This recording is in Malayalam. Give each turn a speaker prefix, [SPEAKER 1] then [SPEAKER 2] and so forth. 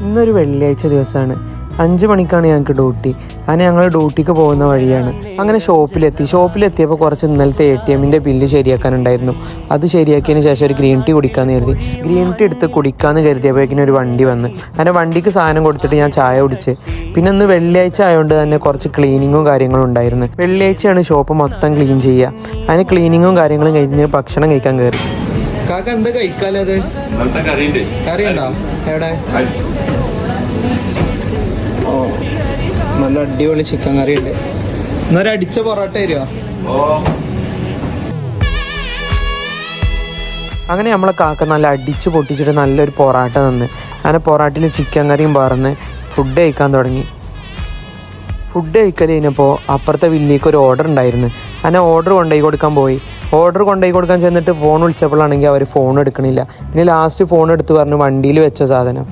[SPEAKER 1] ഇന്നൊരു വെള്ളിയാഴ്ച ദിവസമാണ്. 5 മണിക്കാണ് ഞങ്ങൾക്ക് ഡ്യൂട്ടി. അങ്ങനെ ഞങ്ങൾ ഡ്യൂട്ടിക്ക് പോകുന്ന വഴിയാണ്. അങ്ങനെ ഷോപ്പിലെത്തിയപ്പോൾ കുറച്ച് ഇന്നലത്തെ ATMൻ്റെ ബില്ല് ശരിയാക്കാനുണ്ടായിരുന്നു. അത് ശരിയാക്കിയതിന് ശേഷം ഒരു ഗ്രീൻ ടീ കുടിക്കാമെന്ന് കരുതി. ഗ്രീൻ ടീ എടുത്ത് കുടിക്കാമെന്ന് കരുതിയപ്പോഴേക്കിനും ഒരു വണ്ടി വന്ന്. അങ്ങനെ വണ്ടിക്ക് സാധനം കൊടുത്തിട്ട് ഞാൻ ചായ കുടിച്ച്. പിന്നെ ഇന്ന് വെള്ളിയാഴ്ച ആയതുകൊണ്ട് തന്നെ കുറച്ച് ക്ലീനിങ്ങും കാര്യങ്ങളും ഉണ്ടായിരുന്നു. വെള്ളിയാഴ്ചയാണ് ഷോപ്പ് മൊത്തം ക്ലീൻ ചെയ്യുക. അതിന് ക്ലീനിങ്ങും കാര്യങ്ങളും കഴിഞ്ഞ് ഭക്ഷണം കഴിക്കാൻ കയറി. കാക്ക എന്താ കഴിക്കാലത്? കറി ഉണ്ടോ? എവിടെ? ഓ, നല്ല അടിപൊളി ചിക്കൻ കറി ഉണ്ട്. എന്നൊരു അടിച്ച പൊറോട്ട തരുമോ? അങ്ങനെ നമ്മളെ കാക്ക നല്ല അടിച്ച് പൊട്ടിച്ചിട്ട് നല്ലൊരു പൊറോട്ട തന്ന്. അങ്ങനെ പൊറോട്ടയിൽ ചിക്കൻ കറിയും പറന്ന് ഫുഡ് കഴിക്കാൻ തുടങ്ങി. ഫുഡ് കഴിക്കൽ കഴിഞ്ഞപ്പോൾ അപ്പുറത്തെ വില്ലേക്ക് ഒരു ഓർഡർ ഉണ്ടായിരുന്നു. അങ്ങനെ ഓർഡർ കൊണ്ടുപോയി കൊടുക്കാൻ പോയി. ഓർഡർ കൊണ്ടുപോയി കൊടുക്കാൻ ചെന്നിട്ട് ഫോൺ വിളിച്ചപ്പോഴാണെങ്കിൽ അവർ ഫോൺ എടുക്കണില്ല. പിന്നെ ലാസ്റ്റ് ഫോൺ എടുത്ത് പറഞ്ഞു വണ്ടിയിൽ വെച്ച സാധനം.